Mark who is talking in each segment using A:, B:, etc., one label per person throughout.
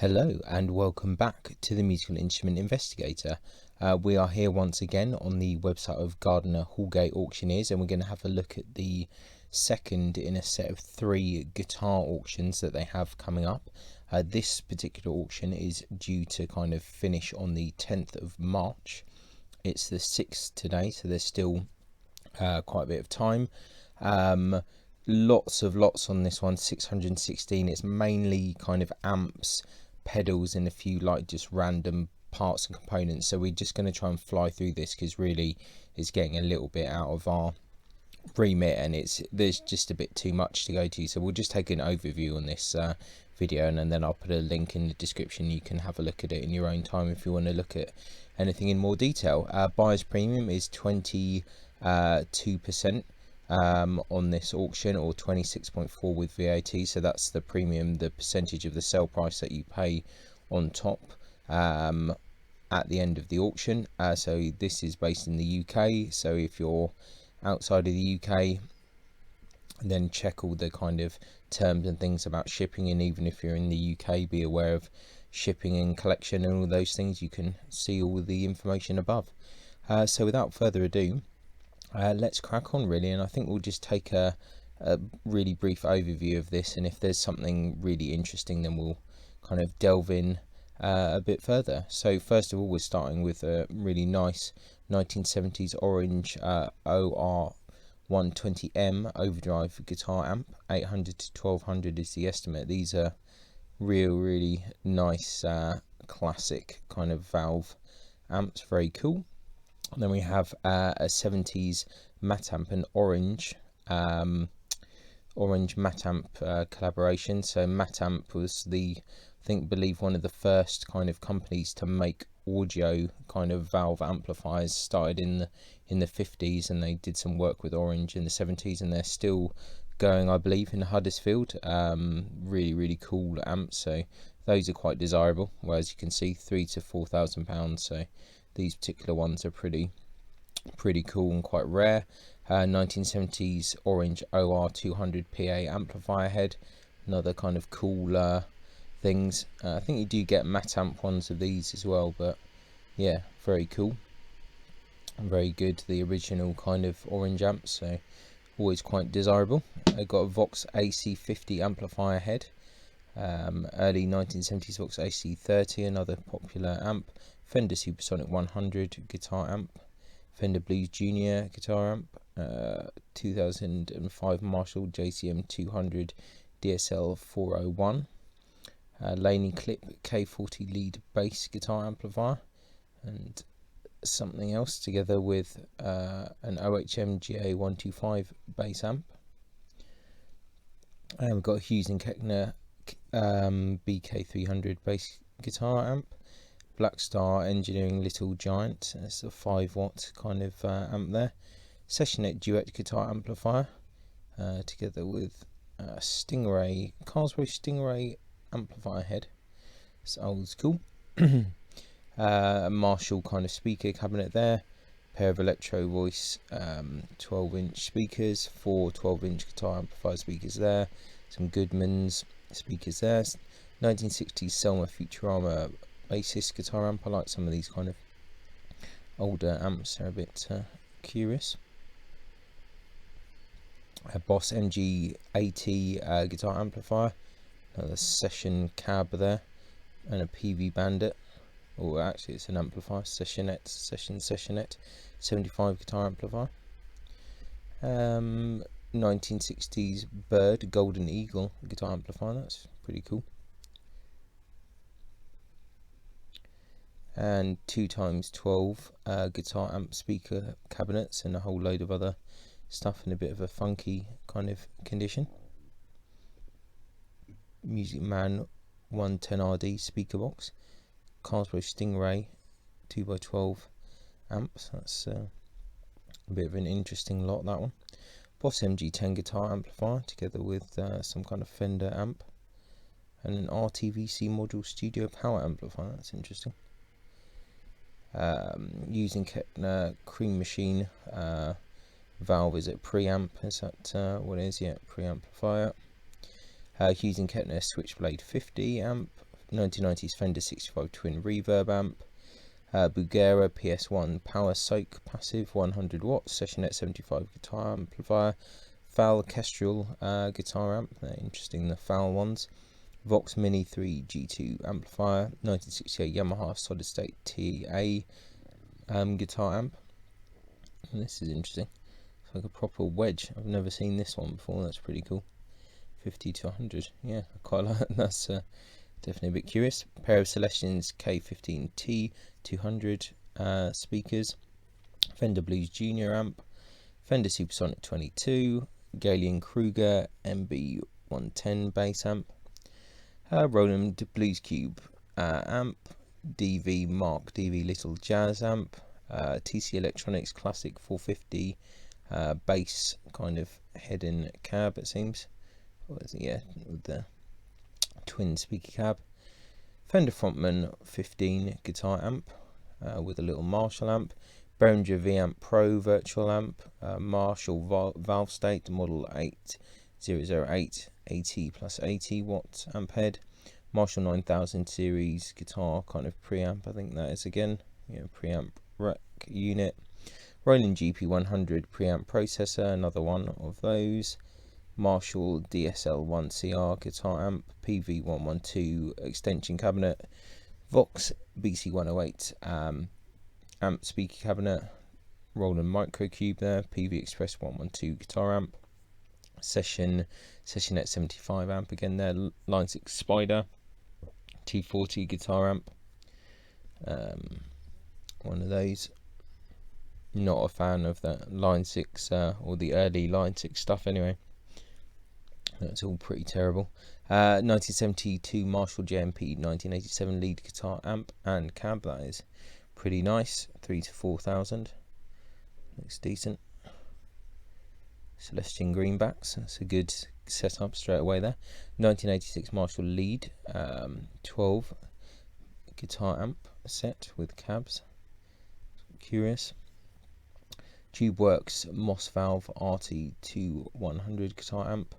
A: Hello and welcome back to the Musical Instrument Investigator. We are here once again on the website of Gardiner Houlgate Auctioneers, and we're going to have a look at the second in a set of 3 guitar auctions that they have coming up. This particular auction is due to kind of finish on the 10th of March. It's the 6th today, so there's still quite a bit of time. Lots on this one, 616. It's mainly kind of amps, pedals, and a few like just random parts and components. So we're just going to try and fly through this because really it's getting a little bit out of our remit, and there's just a bit too much to go to. So we'll just take an overview on this video, and then I'll put a link in the description. You can have a look at it in your own time if you want to look at anything in more detail. Buyer's premium is 22% on this auction, or 26.4 with VAT. So that's the premium, the percentage of the sale price that you pay on top at the end of the auction. So this is based in the UK, so if you're outside of the UK, then check all the kind of terms and things about shipping, and even if you're in the UK, be aware of shipping and collection and all those things. You can see all the information above. So without further ado, let's crack on really, and I think we'll just take a really brief overview of this, and if there's something really interesting then we'll kind of delve in a bit further. So first of all, we're starting with a really nice 1970s orange OR 120M overdrive guitar amp. 800 to 1200 is the estimate. These are really nice classic kind of valve amps, very cool. And then we have a 70s matte amp, an orange matte amp collaboration. So matte amp was believe one of the first kind of companies to make audio kind of valve amplifiers. Started in the 50s, and they did some work with Orange in the 70s, and they're still going, I believe, in Huddersfield. Really cool amps, so those are quite desirable, whereas you can see £3,000 to £4,000. So these particular ones are pretty cool and quite rare. 1970s orange OR 200 PA amplifier head, another kind of cool things. I think you do get matte amp ones of these as well, but yeah, very cool and very good. The original kind of orange amps, so always quite desirable. I got a Vox AC50 amplifier head, early 1970s Vox AC30, another popular amp. Fender Supersonic 100 guitar amp, Fender Blues Junior guitar amp, 2005 Marshall JCM 200 DSL 401, Laney Clip K40 lead bass guitar amplifier, and something else together with an OHM GA125 bass amp. And we've got a Hughes and Kettner BK300 bass guitar amp. Blackstar Engineering Little Giant, it's a 5-watt kind of amp there. Sessionette duet guitar amplifier, together with Stingray, Carlsberg Stingray amplifier head. It's old school. A Marshall kind of speaker cabinet there. Pair of Electro Voice 12-inch speakers, 4 12-inch guitar amplifier speakers there. Some Goodman's speakers there. 1960s Selmer Futurama bassist guitar amp. I like some of these kind of older amps, they're a bit curious. A Boss MG80 guitar amplifier, another Session Cab there, and a PV Bandit, or actually it's an amplifier, Sessionette 75 guitar amplifier. 1960s Bird Golden Eagle guitar amplifier, that's pretty cool. And 2x12 guitar amp speaker cabinets, and a whole load of other stuff in a bit of a funky kind of condition. Music Man 110RD speaker box, Carlsberg Stingray 2x12 amps. That's a bit of an interesting lot, that one. Boss MG10 guitar amplifier together with some kind of Fender amp, and an RTVC module studio power amplifier. That's interesting. Using Kettner Cream Machine valve, is it preamp? Is that what it is? Yeah, preamplifier. Using Kettner Switchblade 50 amp, 1990s Fender 65 twin reverb amp, Bugera PS1 power soak passive 100 watts, Sessionette 75 guitar amplifier, Fal Kestrel guitar amp, they're interesting, the Fal ones, Vox Mini 3 G2 amplifier, 1968 Yamaha solid state TA guitar amp, and this is interesting, it's like a proper wedge, I've never seen this one before, that's pretty cool. 50 to 100, yeah, I quite like that. That's definitely a bit curious. A pair of Celestions K15T 200 speakers, Fender Blues Junior amp, Fender Supersonic 22, Galen Kruger MB110 bass amp, Roland Blues Cube amp, DV Mark DV Little Jazz amp, TC Electronics Classic 450 bass kind of head and cab, it seems. Yeah, with the twin speaker cab, Fender Frontman 15 guitar amp with a little Marshall amp, Behringer V-Amp Pro virtual amp, Marshall valve state model 8008 80 plus 80 watt amp head, Marshall 9000 series guitar kind of preamp, I think that is again, preamp rack unit, Roland GP100 preamp processor, another one of those, Marshall DSL1CR guitar amp, PV112 extension cabinet, Vox BC108 amp speaker cabinet, Roland Microcube there, PV Express 112 guitar amp, Sessionette 75 amp again there, Line 6 Spider 240 guitar amp, one of those. Not a fan of the Line 6 or the early Line 6 stuff anyway. That's all pretty terrible. 1972 Marshall JMP 1987 lead guitar amp and cab, that is pretty nice, 3 to 4,000, looks decent. Celestion greenbacks, that's a good setup straight away there. 1986 Marshall lead 12 guitar amp set with cabs, curious. TubeWorks Moss Valve RT2100 guitar amp,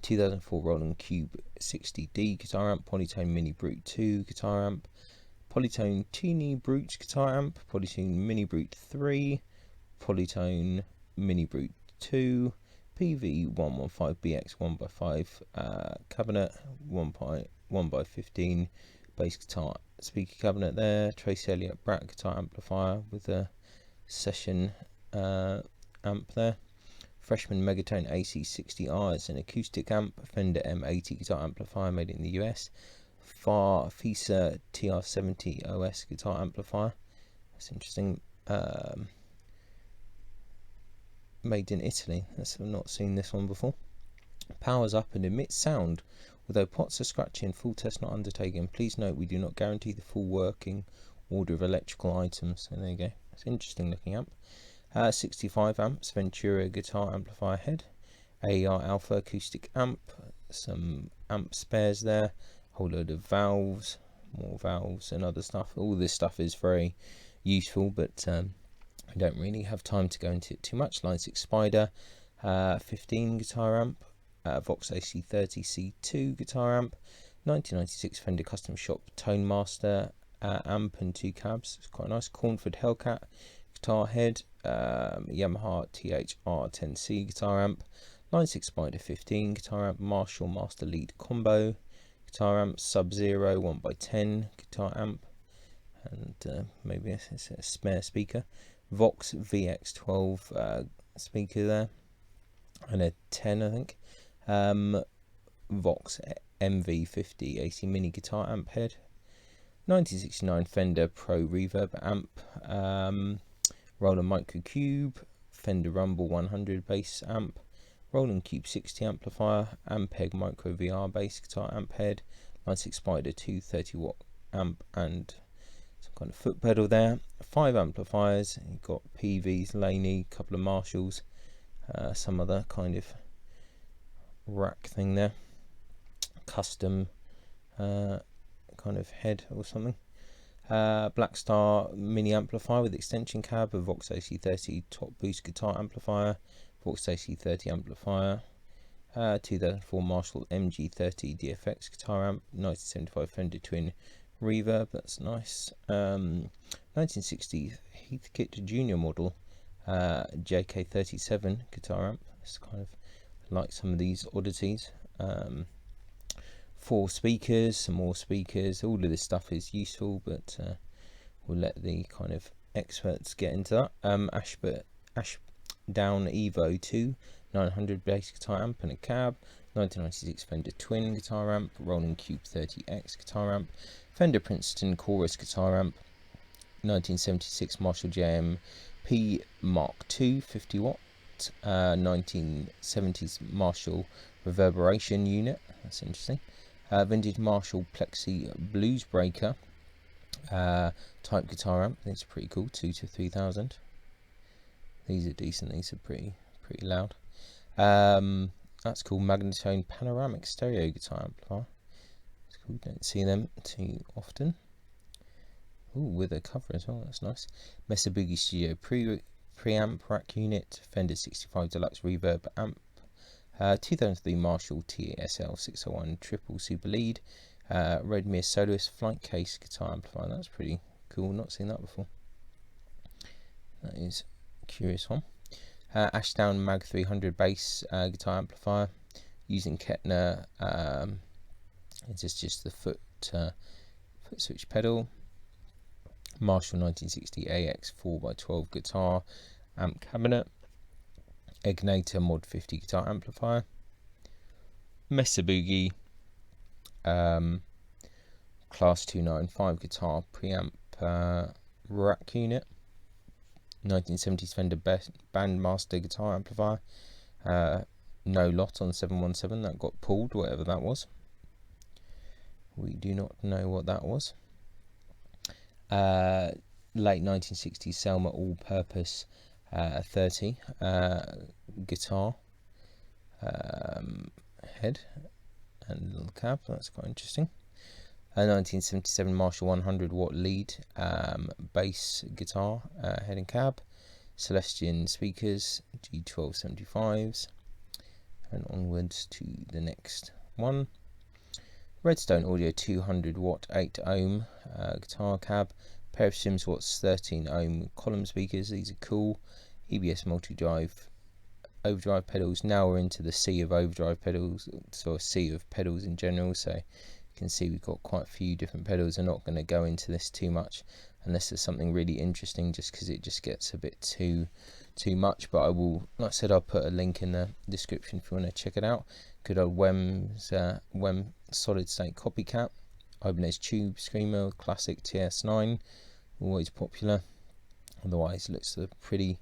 A: 2004 Roland Cube 60D guitar amp, Polytone Mini Brute 2 guitar amp, Polytone Teeny Brute guitar amp, Polytone Mini Brute 3, Polytone Mini Brute 2, PV115BX 1x5 cabinet, 1x15 bass guitar speaker cabinet there, Trace Elliott Brat guitar amplifier with a Session amp there, Freshman Megatone AC60R is an acoustic amp, Fender M80 guitar amplifier made in the US, Farfisa TR70 OS guitar amplifier, that's interesting, made in Italy, I've not seen this one before. Powers up and emits sound, although pots are scratchy and full test not undertaken. Please note we do not guarantee the full working order of electrical items. So there you go, it's an interesting looking amp. 65 amps, Ventura guitar amplifier head, AER Alpha acoustic amp, some amp spares there, whole load of valves, more valves and other stuff. All this stuff is very useful, but I don't really have time to go into it too much. Line 6 Spider 15 guitar amp, Vox AC30 C2 guitar amp, 1996 Fender Custom Shop Tone Master amp and 2 cabs, it's quite nice. Cornford Hellcat guitar head, Yamaha THR10C guitar amp, Line 6 Spider 15 guitar amp, Marshall Master Lead Combo guitar amp, Sub-Zero 1x10 guitar amp, and maybe it's a spare speaker, Vox VX12 speaker there, and a 10 I think, Vox MV50 AC Mini guitar amp head, 1969 Fender Pro Reverb amp, Roland Microcube, Fender Rumble 100 bass amp, Roland Cube 60 amplifier, Ampeg Micro VR bass guitar amp head, Line 6 Spider 230 watt amp and some kind of foot pedal there, 5 amplifiers, you've got PVs, Laney, couple of Marshalls, some other kind of rack thing there, custom kind of head or something. Black Star mini amplifier with extension cab, a Vox AC30 top boost guitar amplifier, Vox AC30 amplifier, 2004 Marshall MG30 DFX guitar amp, 1975 Fender Twin Reverb, that's nice. 1960 Heathkit Junior model JK37 guitar amp. It's kind of like some of these oddities. 4 speakers, some more speakers. All of this stuff is useful, but we'll let the kind of experts get into that. Ashdown Evo 2 900 bass guitar amp and a cab. 1996 Fender Twin guitar amp. Roland Cube 30X guitar amp. Fender Princeton Chorus guitar amp. 1976 Marshall JM-P Mark II 50 watt. 1970s Marshall Reverberation Unit, that's interesting. Vintage Marshall Plexi Blues Breaker type guitar amp. These are pretty cool, 2 to 3,000. These are decent. These are pretty loud. That's cool. Magnetone Panoramic Stereo Guitar Amplifier. It's cool. Don't see them too often. Ooh, with a cover as well. That's nice. Mesa Boogie Studio preamp rack unit. Fender 65 Deluxe Reverb amp. 2003 Marshall TSL 601 Triple Super Lead. Redmere Soloist Flight Case Guitar Amplifier. That's pretty cool. Not seen that before. That is a curious one. Ashdown Mag 300 bass guitar amplifier using Kettner. It's just the foot switch pedal. Marshall 1960 AX 4x12 guitar amp cabinet. Egnator Mod 50 guitar amplifier. Mesa Boogie Class 295 guitar preamp rack unit. 1970s Fender Bandmaster guitar amplifier. No lot on 717, that got pulled, whatever that was. We do not know what that was. Late 1960s Selmer all-purpose 30 guitar head and little cab. That's quite interesting. 1977 Marshall 100 watt lead bass guitar head and cab. Celestion speakers G1275s, and onwards to the next one. Redstone Audio 200 watt 8 ohm guitar cab. Pair of Sims Watts 13 ohm column speakers. These are cool. EBS multi-drive overdrive pedals. Now we're into the sea of overdrive pedals, so a sea of pedals in general. So you can see we've got quite a few different pedals. I'm not going to go into this too much unless there's something really interesting, just because it just gets a bit too much. But I will, like I said, I'll put a link in the description if you want to check it out. Good old Wem's Wem solid state copycat. Ibanez Tube Screamer classic TS9, always popular. Otherwise looks the pretty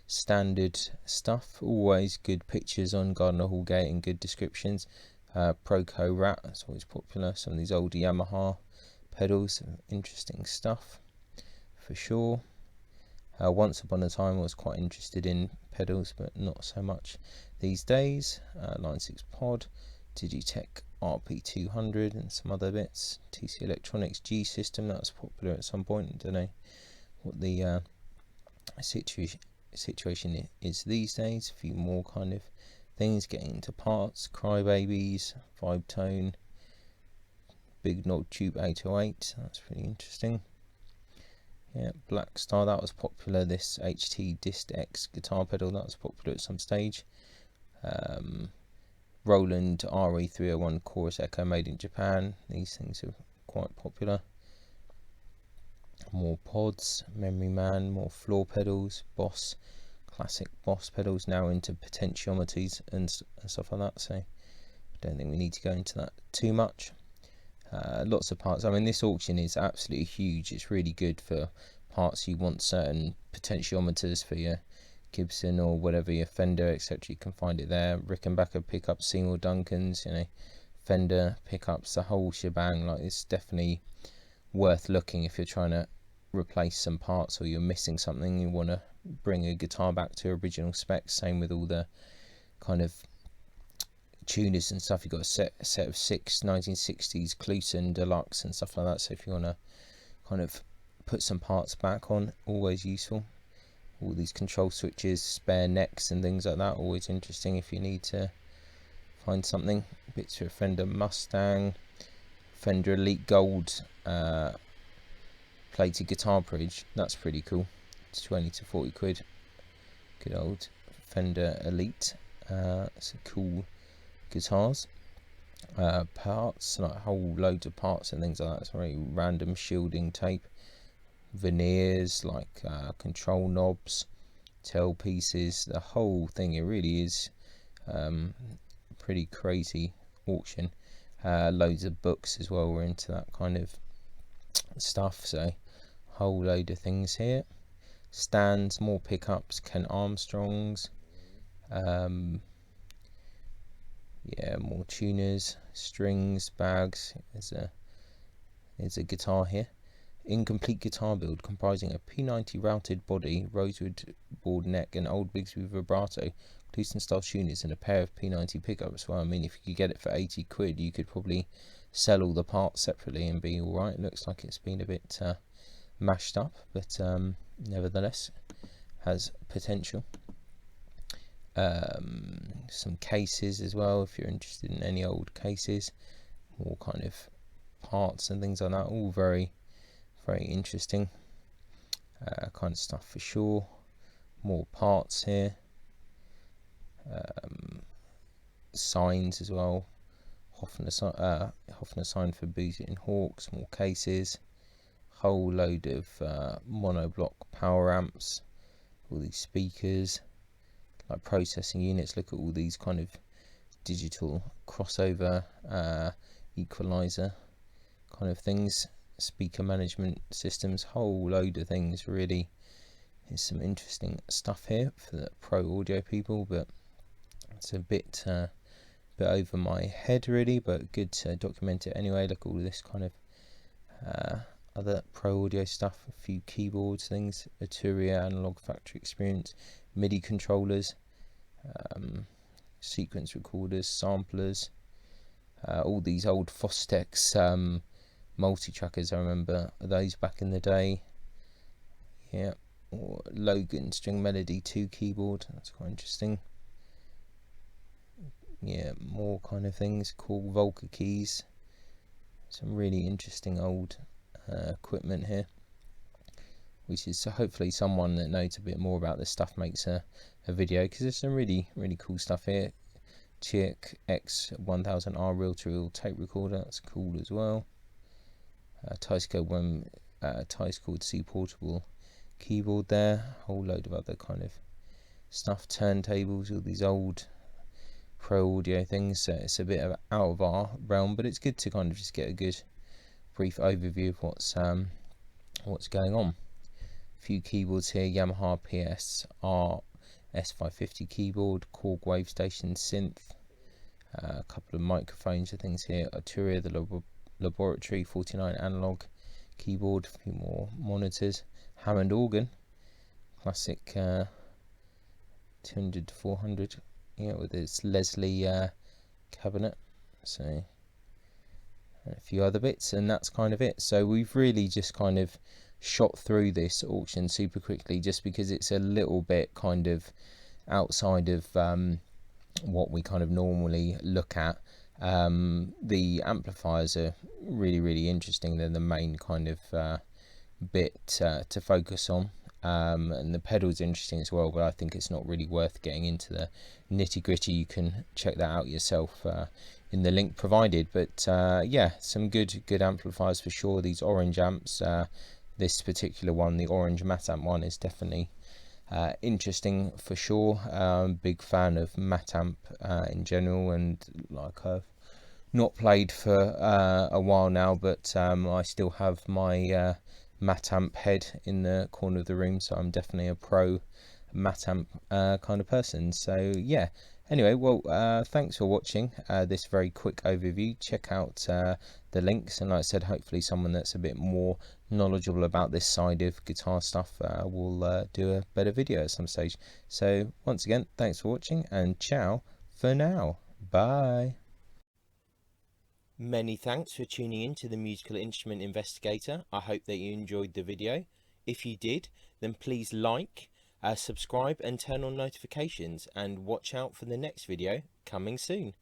A: standard stuff. Always good pictures on Gardiner Houlgate and good descriptions. Proco Rat, that's always popular. Some of these old Yamaha pedals, interesting stuff for sure. Once upon a time I was quite interested in pedals, but not so much these days. Line 6 Pod, Digitech RP200 and some other bits. TC Electronics G System, that was popular at some point. I don't know what the situation is these days. A few more kind of things getting into parts. Crybabies, Vibe Tone, Big Nod Tube 808, that's pretty interesting. Yeah, Black Star, that was popular. This HT Dist X guitar pedal, that was popular at some stage. Roland RE301 Chorus Echo made in Japan, these things are quite popular. More pods, Memory Man, more floor pedals, Boss, classic Boss pedals, now into potentiometers and stuff like that, so I don't think we need to go into that too much. Lots of parts. I mean, this auction is absolutely huge. It's really good for parts you want, certain potentiometers for your Gibson or whatever, your Fender, etc. You can find it there. Rickenbacker pickups, Seymour Duncans, Fender pickups, the whole shebang. Like, it's definitely worth looking if you're trying to replace some parts or you're missing something, you want to bring a guitar back to original specs. Same with all the kind of tuners and stuff. You've got a set of 6 1960s Clusen Deluxe and stuff like that, so if you want to kind of put some parts back on, always useful. All these control switches, spare necks and things like that, always interesting if you need to find something. Bits for a Fender Mustang, Fender Elite Gold plated guitar bridge. That's pretty cool. It's 20 to 40 quid. Good old Fender Elite. Some cool guitars. Parts, like whole loads of parts and things like that. It's very random shielding tape, veneers, like control knobs, tail pieces, the whole thing. It really is pretty crazy auction. Loads of books as well. We're into that kind of stuff, so whole load of things here. Stands, more pickups, Ken Armstrongs, yeah, more tuners, strings, bags. There's a guitar here. Incomplete guitar build comprising a P90 routed body, rosewood board neck, and old Bigsby vibrato, Gleason style tuners, and a pair of P90 pickups. Well, I mean, if you could get it for 80 quid, you could probably sell all the parts separately and be alright. It looks like it's been a bit mashed up, but nevertheless has potential. Some cases as well, if you're interested in any old cases, more kind of parts and things like that. All very interesting kind of stuff for sure. More parts here. Signs as well. Hoffner sign for Boozy and Hawks. More cases. Whole load of monoblock power amps. All these speakers, like processing units. Look at all these kind of digital crossover equalizer kind of things, speaker management systems, whole load of things. Really is some interesting stuff here for the pro audio people, but it's a bit over my head really, but good to document it anyway. Look at all this kind of other pro audio stuff, a few keyboards, things, Arturia analog factory experience, MIDI controllers, sequence recorders, samplers, all these old Fostex multi-trackers. I remember those back in the day. Yeah, or Logan String Melody 2 keyboard, that's quite interesting. Yeah, more kind of things, cool Volca keys, some really interesting old equipment here, which is, so hopefully someone that knows a bit more about this stuff makes a video, because there's some really cool stuff here. Chick X1000R reel-to-reel tape recorder, that's cool as well. Tice Cord C portable keyboard there. Whole load of other kind of stuff, turntables, all these old pro audio things. So it's a bit of out of our realm, but it's good to kind of just get a good brief overview of what's going on. A few keyboards here, Yamaha PSR S550 keyboard, Korg Wave Station synth, a couple of microphones and things here, Arturia the Laboratory 49 analog keyboard, a few more monitors, Hammond organ, classic 200 to 400, yeah, with its Leslie cabinet, so a few other bits, and that's kind of it. So we've really just kind of shot through this auction super quickly, just because it's a little bit kind of outside of what we kind of normally look at. The amplifiers are really interesting. They're the main kind of bit to focus on, and the pedals are interesting as well, but I think it's not really worth getting into the nitty-gritty. You can check that out yourself in the link provided. But yeah, some good amplifiers for sure. These orange amps, this particular one, the orange matte amp one, is definitely interesting for sure. Big fan of matte amp in general, and like I've not played for a while now, but I still have my matte amp head in the corner of the room, so I'm definitely a pro matte amp kind of person. So yeah, anyway, well, thanks for watching this very quick overview. Check out the links, and like I said, hopefully someone that's a bit more knowledgeable about this side of guitar stuff will do a better video at some stage. So once again, thanks for watching, and ciao for now. Bye. Many thanks for tuning in to the Musical Instrument Investigator. I hope that you enjoyed the video. If you did, then please like, subscribe and turn on notifications, and watch out for the next video coming soon.